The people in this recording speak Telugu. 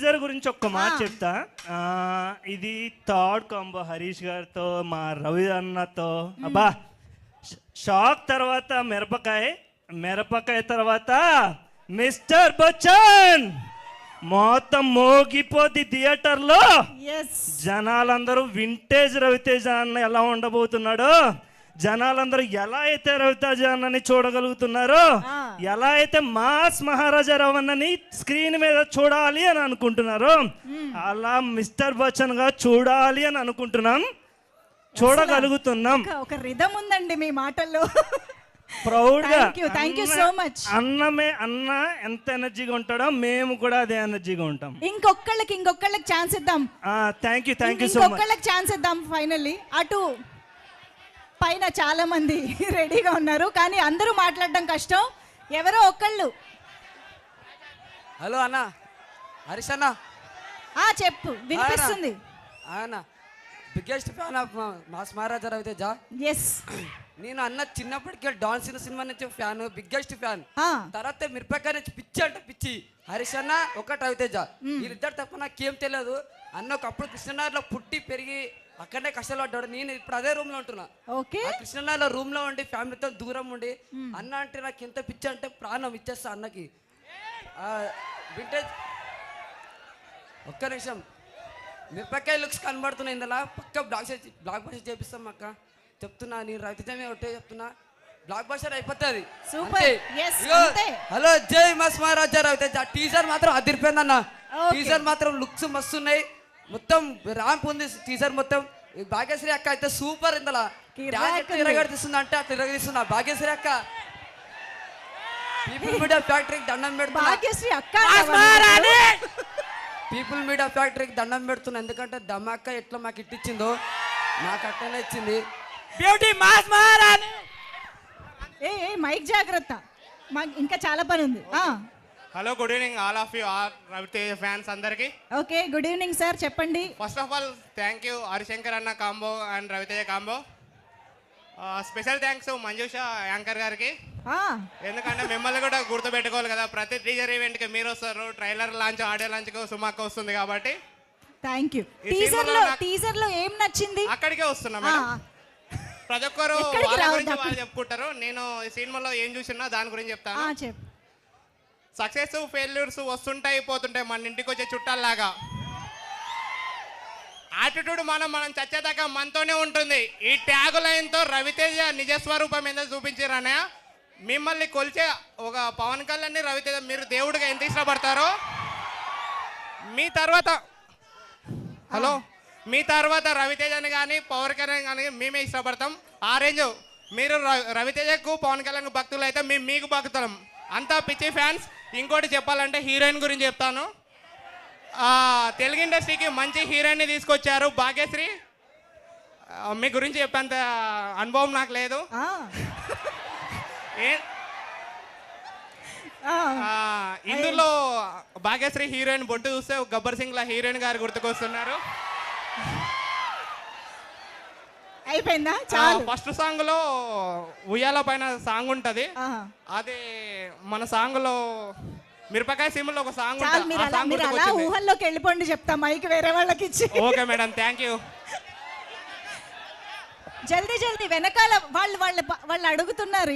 టీజర్ గురించి ఒక్క మాట చెప్తా. ఇది థర్డ్ కాంబో హరీష్ గారితో మా రవి అన్నతో. అబ్బా షాక్ తర్వాత మిరపకాయ తర్వాత మిస్టర్ బచ్చన్ మొత్తం మోగిపోద్ది థియేటర్లో. జనాలందరూ వింటేజ్ రవితేజ అన్న ఎలా ఉండబోతున్నాడో, జనాలందరూ ఎలా అయితే రవితేజ అన్నని చూడగలుగుతున్నారో, ఎలా అయితే మాస్ మహారాజా రవణని స్క్రీన్ మీద చూడాలి అని అనుకుంటున్నారో, అలా మిస్టర్ బచ్చన్ గా చూడాలి అని అనుకుంటున్నాం, చూడగలుగుతున్నాం. ఒక రిథమ్ ఉందండి మీ మాటల్లో. ప్రౌడ్ గా థ్యాంక్ యూ సో మచ్. అన్న ఎంత ఎనర్జీగా ఉంటాడో మేము కూడా అదే ఎనర్జీగా ఉంటాం. ఇంకొకళ్ళకి ఛాన్స్ ఇద్దాం. Thank you so much. ఇంకొకళ్ళకి ఛాన్స్ ఇద్దాం. ఫైనల్లీ అటు పైన చాలా మంది రెడీగా ఉన్నారు, కానీ అందరూ మాట్లాడడం కష్టం. ఎవరో ఒకళ్ళు. హలో అన్న, హరీష్ అన్న. చెప్పు, వినిపిస్తుంది. అన్న biggest fan of mass Maharaja Ravi Teja. Yes, నేను అన్న చిన్నప్పటికే డాన్స్ సినిమా నుంచి ఫ్యాన్, బిగ్గెస్ట్ ఫ్యాన్. తర్వాత మిరపకాయ నుంచి పిచ్చి అంటే పిచ్చి. హరీష్ అన్న ఒకటి రవితేజ, వీళ్ళిద్దరు తప్ప నాకేం తెలియదు. అన్న ఒకప్పుడు కృష్ణనగర్లో పుట్టి పెరిగి అక్కడనే కష్టాలు పడ్డాడు. నేను ఇప్పుడు అదే రూమ్ లో ఉంటున్నా. కృష్ణనగర్లో రూమ్ లో ఉండి ఫ్యామిలీతో దూరం ఉండి అన్న అంటే నాకు ఎంత పిచ్చి అంటే ప్రాణం ఇచ్చేస్తా అన్నకి. వింటేజ్ ఒక్క నిమిషం, మిరపకాయ లుక్స్ కనబడుతున్నాయి ఇందులో. పక్క బ్లాక్ బస్టర్ చేపిస్తాం అక్క, చెప్తున్నా. నేను రవితేజమే ఒకటే చెప్తున్నా, బ్లాక్ బస్టర్ అయిపోతుంది. హలో, జై మాస్ మహారాజా రవితేజ. టీజర్ మాత్రం అదిరిపోయిందన్న. టీజర్ మాత్రం లుక్స్ మస్తున్నాయి. మొత్తం ర్యాంప్ ఉంది టీజర్ మొత్తం. భాగ్యశ్రీ అక్క అయితే సూపర్. ఇందులో తిరగడిస్తుంది అంటే అట్లా తిరగదీస్తున్నా. భాగ్యశ్రీ అక్క పీపుల్ మీడియా ఫ్యాక్టరీకి దండం పెడుతున్నా. పీపుల్ మీడియా ఫ్యాక్టరీకి దండం పెడుతున్నా, ఎందుకంటే దమ్మక్క ఎట్లా మాకు ఇట్టించిందో నాకు అట్టనే ఇచ్చింది. బ్యూటీ మాస్ మహారాణి. మైక్ జాగ్రత్త, ఇంకా చాలా పని ఉంది. Hello, good evening all of you are Raviteja fans అందరికి. ఓకే, గుడ్ ఈవినింగ్ సార్, చెప్పండి. First of all thank you Harishankar అన్న combo and Raviteja combo. Special thanks Manjusha anchor గారికి, ఎందుకంటే మిమ్మల్ని కూడా గుర్తుపెట్టుకోవాలి కదా. ప్రతి టీజర్ ఈవెంట్కి మీరు వస్తారు, ట్రైలర్ లాంచ్, ఆడియో లాంచ్కి సుమాక వస్తుంది కాబట్టి థ్యాంక్ యూ. టీజర్ లో ఏం నచ్చింది? అక్కడికే వస్తున్నా మేడం. ప్రతి ఒక్కరు వాళ్ళ గురించి వాళ్ళు చెప్పుకుంటారు. నేను ఈ సినిమాలో ఏం చూసినా దాని గురించి చెప్తాను. సక్సెస్ ఫెయిల్యూర్స్ వస్తుంటాయి పోతుంటాయి, మన ఇంటికి వచ్చే చుట్టాల్లాగా. యాటిట్యూడ్ మనం చచ్చేదాకా మనతోనే ఉంటుంది. ఈ ట్యాగ్ లైన్తో రవితేజ నిజస్వరూపం ఎంత చూపించారనే. మిమ్మల్ని కొలిచే ఒక పవన్ కళ్యాణ్ రవితేజ మీరు దేవుడిగా ఎంత ఇష్టపడతారో, మీ తర్వాత రవితేజని కానీ పవన్ కళ్యాణ్ కానీ మేమే ఇష్టపడతాం. ఆ రేంజ్ మీరు రవితేజకు పవన్ కళ్యాణ్ భక్తులు అయితే మేము మీకు భక్తులం. అంతా పిచ్చి ఫ్యాన్స్. ఇంకోటి చెప్పాలంటే హీరోయిన్ గురించి చెప్తాను. తెలుగు ఇండస్ట్రీకి మంచి హీరోయిన్ని తీసుకొచ్చారు భాగ్యశ్రీ. మీ గురించి చెప్పేంత అనుభవం నాకు లేదు. ఇందులో భాగ్యశ్రీ హీరోయిన్ బొట్టు చూస్తే గబ్బర్ సింగ్ లా హీరోయిన్ గారు గుర్తుకొస్తున్నారు. అయిపోయిందా? ఫస్ట్ సాంగ్ లో ఉయ్యాల పైన సాంగ్ ఉంటది. అది మన సాంగ్ లో మిరపకాయ సినిమాలో ఒక సాంగ్ ఉంటుంది. ఊహల్లోకి వెళ్ళిపోండి, చెప్తా మైక్ వేరే వాళ్ళకి ఇచ్చి. Okay madam, thank you. జల్దీ వెనకాల వాళ్ళు అడుగుతున్నారు.